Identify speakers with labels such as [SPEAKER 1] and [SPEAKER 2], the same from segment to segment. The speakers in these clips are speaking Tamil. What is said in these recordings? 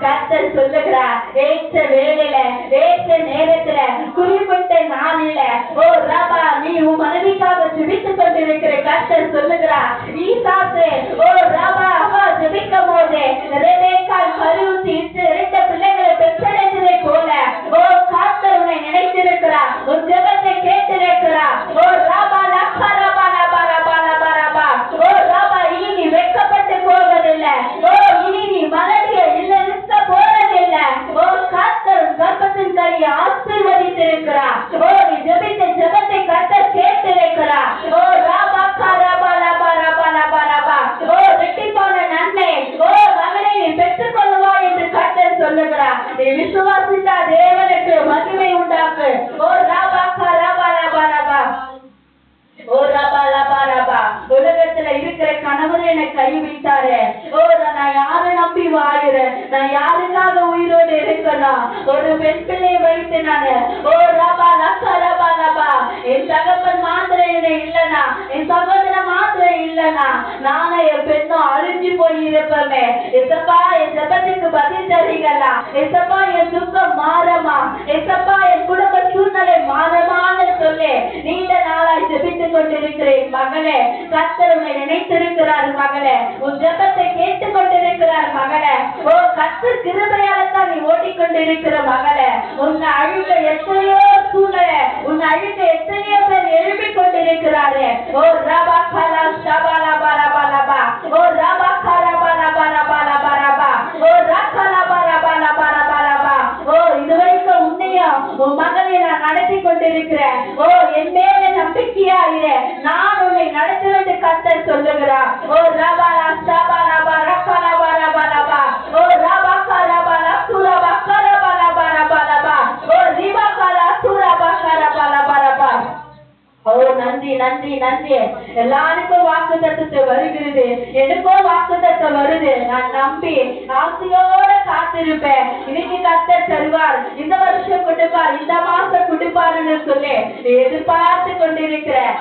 [SPEAKER 1] கர்த்தர் சொல்லுகிறார், ஏற்ற வேளையில ஏற்ற நேரத்துல குறிப்பிட்ட நாளில ஓ ரபா நீ உன் மனைவிக்காக ஜெபித்துக் கொண்டிருக்கிற கர்த்தர் சொல்லுகிறார், ஈசாக்கு ஓ ரபா அவ ஜெபிக்கும் போது ரெபேக்காள் கருவுத்தி 2 பிள்ளைகளை பெற்றெடுத்ததை போல ஓ கர்த்தர் உன்னை நினைத்திருக்கிறார், உன் ஜெபத்தை கேட்டிருக்கிறார். ஓ ரபா லக்கா ரபா லபா ரபா லபா ரபா ஓ ரபா இனி நீ வெட்கப்பட்டு போவதில்லை. ஓ இனி நீ மலடிய இல்லை நிற்க போறதில்லை. ஓ கர்த்தர் கர்ப்பத்தின் கையை ஆசீர்வதித்திருக்கிறார். ஓ நீ ஜெபித்த ஜெபத்தை கர்த்தர் கேட்டிருக்கிறார். ஓ ரபா ரபா லபா ரபா லபா ரபா ஓ ரெட்டிப்பான நன்மை ஓ மகனை நீ பெற்றுக் கொள்வாய் என்று கர்த்தர் சொல்லுகிறார். நீ விசுவாசித்தா தேவனுக்கு மகிமை உண்டாக்கு. ஓ ரபா ரபா லபா ரபா ஓ ரபா லபா ரபா உலகத்துல இருக்கிற கணவர் என்னை கைவிட்டாரு. ஓ நான் யாரை நம்பி வாழுறேன், நான் யாருக்காக உயிரோடு இருக்கணும். ஒரு பெண் பிள்ளை வைத்து நானு ஓ ரபா லக்கா ரபா லபா என் தகப்பன் மாத்திரம் என்னை இல்லனா, என் சகோதரன் மாத்திரம் இல்லனா, நானும் என் பெண்ணும் அழிஞ்சு போய் இருப்போமே. எசப்பா என் ஜெபத்துக்கு பதில் தரீங்களா? எசப்பா என் துக்கம் மாறமா? எசப்பா என் குடும்ப சூழ்நிலை மாறமான்னு சொல்லி நீண்ட நாளாய் ஜெபித்துக் கொண்டிருக்கிறேன் மகளே. கர்த்தர் உன்னை நினைத்திருக்கிறார் மகளே, உன் ஜெபத்தை கேட்டுக் கொண்டிருக்கிறார் மகளே. ஓ கர்த்தர் கிருபையால்தான் நீ ஓடிக்கொண்டிருக்கிற மகளே. உன்னை அழுக எத்தனையோ சூழ்நிலை, உன்னை அழுக எத்தனையோ பேர் எழுப்பிக் கொண்டிருக்கிறாரு. ஓ ரபா கலா ஷபா லபா ரபா லபா ஓ ரபா கரபா லபா ரபா லபா ரபா ஓ ரக்கா லபா ரபா லபா ரபா லபா ஓ இதுவரைக்கும் உன்னையும் உன் மகனை நான் நடத்தி கொண்டிருக்கிறேன். ஓ என் மேல நம்பிக்கையா இரு, நான் உன்னை நடத்துவது கர்த்தர் சொல்லுகிறார். ஓ ரபா ஷபா லபா ரக்கா லபா ரபா லபா ஓ ரபா கரபா லபா கரபா லபா ரபா லபா ஓ ரிபா கலா சுரபா கரபா லபா ரபா ஓ நன்றி நன்றி நன்றி. எல்லாருக்கும் வாக்குத்தத்தத்தை வருகிறது, எனக்கும் வாக்குத்தத்தம் வருது. நான் நம்பி ஆசையோட காத்திருப்பேன். இன்னைக்கு கர்த்தர் தருவார், இந்த வருஷம் கொடுப்பார், இந்த மாசம் கொடுப்பாருன்னு சொல்லி எதிர்பார்த்து கொண்டிருக்கிறேன்.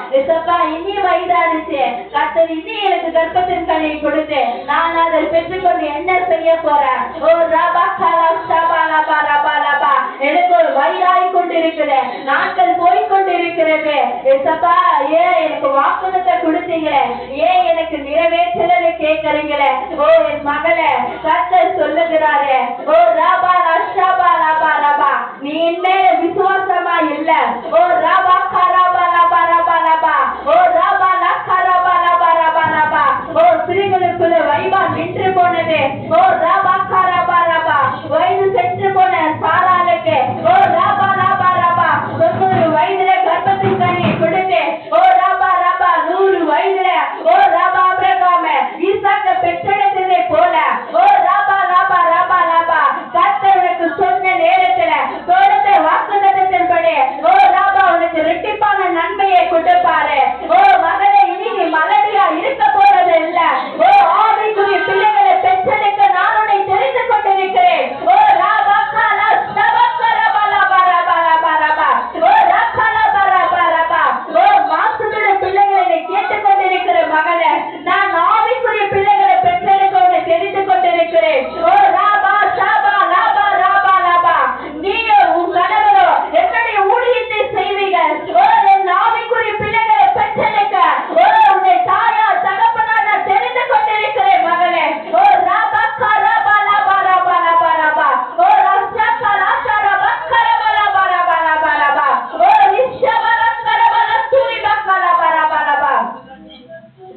[SPEAKER 1] இனி வயதாடுச்சு, கர்த்தர் இனி எனக்கு கர்ப்பத்தின் கனியை கொடுத்து நான் அதை பெற்றுக்கொண்டு என்ன செய்ய போறேன்? ஓ ரபா கலா ஷபா லபா ரபா லபா எனக்கு ஒரு வயதாகி கொண்டிருக்கிறேன், நாட்கள் போய்கொண்டிருக்கிறது. ஏசப்பா ஏன் எனக்கு வாக்குறுதியை கொடுத்தீங்களே, ஏன் எனக்கு நிறைவேற்றலை கேட்கறீங்களே? ஓ என் மகளே கர்த்தர் சொல்லுகிறாரே, ஓ ரபா ஷபா லபா ரபா நீ மேல விசுவாசமா இல்ல. ஓ ரபா கரபா லபா ரபா லபா ஓ ரபா லக்கா ரபா லபா ரபா ரபா ஓ ஸ்திரீகளுக்குள்ள வைபா நின்று போனது. ஓ ரபா கரபா ரபா வயது சென்று போன சாராளுக்கு ஓ ரபா ரபா ரபா 90 வயதுல கர்ப்பத்தின் கனி கொடுத்து ஓ ரபா ரபா 100 வயதுல ஓ ரபா ஆபிரகாம் ஈசாக்க பெற்றெடுத்ததை போல ஓ ரபா ரபா ரபா ரபா கர்த்தருக்கு சொன்ன நேரத்துல கொடுத்த வாக்குத்தத்தத்தின்படி ஓ ரபா உனக்கு இரட்டிப்பான நன்மையை கொடுப்பாரு. ஓ மகனே இனி நீ மலடியா இருக்க போறது இல்ல. ஓ ஆவிக்குரிய பிள்ளைகளை பெற்றெடுக்க நான் உன்னை தெரிந்து கொண்டிருக்கிறேன். ஓ ரபா கலா ஷபா ரபா லபா ரபா ரபா ரபா ஓ ரக்கா லபா ரபா ரபா ஓ மாசுடைய பிள்ளைகளை கேட்டுக் கொண்டிருக்கிற மகளே, நான் ஆவிக்குரிய பிள்ளைகளை பெற்றெடுக்க உன்னை தெரிந்து கொண்டிருக்கிறேன். ஓ ரபா ஷபா லபா ரபா லபா நீயோ உன் கணவரோ என்னுடைய ஊழியத்தை செய்வீங்க. ஓ என் ஆவிக்குரிய பிள்ளைகளை பெற்றெடுக்க ஓ உன்னை தாயா தகப்பனா நான் தெரிந்து கொண்டிருக்கிறேன் மகளே. ஓ ரபா கரபா லபா ரபா லபா ரபா ஓ ரஷா கலா ரபா கரபா லபா ரபா ரபா ரபா ஓ ரிஷபா கரபா லசுரி பா லபா ரபா ரபா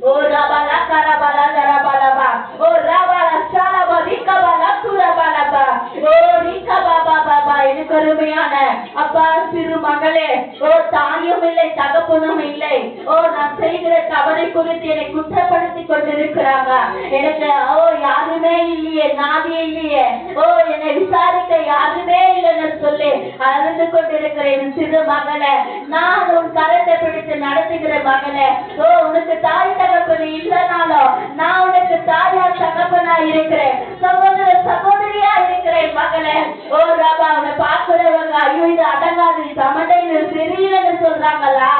[SPEAKER 1] ஓ ரபா கரபா ரபா ரபா ஓ ரபா ஷலபா ரிகபா லசுரபா லபா ஓ ரிகபா பாபா எனக்கு அருமையான அப்பா சிறு மகளே, ஓ தாயும் இல்லை தகப்பனும் இல்லை. ஓ நான் செய்கிற தவறை குறித்து என்னை குற்றப்படுத்தி கொண்டிருக்கிறாங்க. எனக்கு ஓ யாருமே இல்லையே, நாதியே இல்லையே, ஓ என்னை விசாரிக்க யாருமே இல்லைன்னு சொல்லி அழுது கொண்டிருக்கிறேன் சிறு மகளே. நான் உன் கரத்தை பிடித்து நடத்துகிற மகளே. ஓ உனக்கு தாய் தகப்பன் இல்லைனாலும் நான் உனக்கு தாயா தகப்பனா இருக்கிறேன், சகோதர சகோதரியா இருக்கிறேன் மகளே. ஓ ரபா உன்னை பார்க்கிறவங்க ஐயோ இது அடங்காது சமடைன்னு தெரியலன்னு சொல்றாங்களா?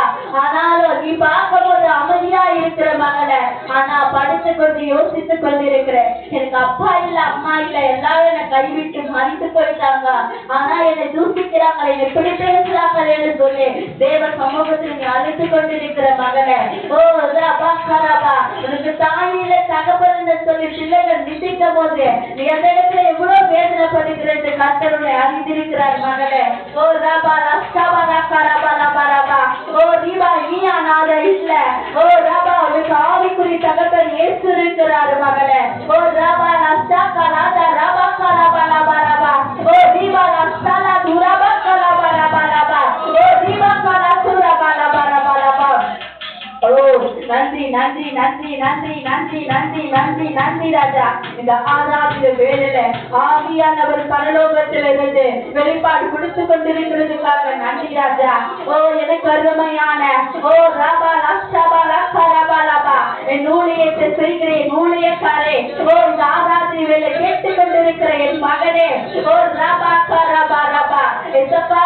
[SPEAKER 1] ஆனாலும் நீ பார்க்கும் போது அமைதியா இருக்கிற மகளே. ஆனா படுத்து கொண்டு யோசித்துக் கொண்டிருக்கிறேன், எனக்கு அப்பா இல்ல அம்மா இல்ல, எல்லாரும் என்னை கைவிட்டு மறித்து போயிட்டாங்க, ஆனா என்னை தூசிக்கிறாங்க, என்னை எப்படி பேசுறாங்க என்று சொல்லி தேவ சமூகத்தில் நீ அழைத்து கொண்டிருக்கிற மகனே, ஓ ரபா கரபா, உனக்கு தாயில தகப்பன்னு சொல்லி பிள்ளைகள் நிந்திக்கும் போது நீ எந்த இடத்துல எவ்வளவு வேதனைப்படுகிறது கர்த்தருடைய அறிந்திருக்கிறார் மகளே. ஓ ரபா ரஸ்தபா கரபா ரபா ரபா, ஓ ரீபா நீயா நாத இல்ல, ஓ ரபா உனக்கு ஆவிக்குறி தகப்பன் இயேசு இருக்கிறார் மகளே. ஓ ரபா ரஸ்தா கராதா ரபா கரபா ரபா ரபா, ஓ ரீபா ரஸ்தலா துரபா கரபா ரபா ரபா, ஓ ரீபா கரா துரபா ரபா ரபா ரபா. ஓ நன்றி நன்றி நன்றி நன்றி நன்றி நன்றி நன்றி நன்றி ராஜா. இந்த ஆராதிய வேளையில ஆவியானவர் பரலோகத்திலிருந்து வெளிப்பாடு கொடுத்து கொண்டிருக்கிறதுக்காக நன்றி ராஜா. ஓ எனக்கு அருமையான ஓ ரபா லக்ஷபா லக்கா ரபா ரபா, என் ஊழியத்தை செய்கிறேன் ஊழியக்காரே, ஓ இந்த ஆராதிய வேளை கேட்டுக் கொண்டிருக்கிற என் மகனே, ஓ ரபா கரபா ரபா,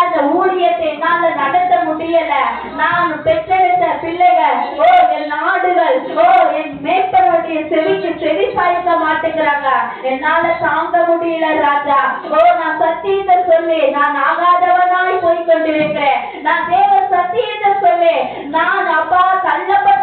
[SPEAKER 1] இந்த ஊழியத்தை என்னால நடத்த முடியல, நான் பெற்றெடுத்த பிள்ளைகள் ஓ என் நாடுகள் ஓ என் மேற்பனுடைய செவிக்கு செவி சாய்க்க மாட்டேங்கிறாங்க, என்னால தாங்க முடியல ராஜா. ஓ நான் சத்தியத்தை சொல்லி நான் ஆகாதவனாய் போய் கொண்டிருக்கிறேன், நான் தேவ சத்தியத்தை சொல்லி நான் அப்பா தள்ளப்பட்ட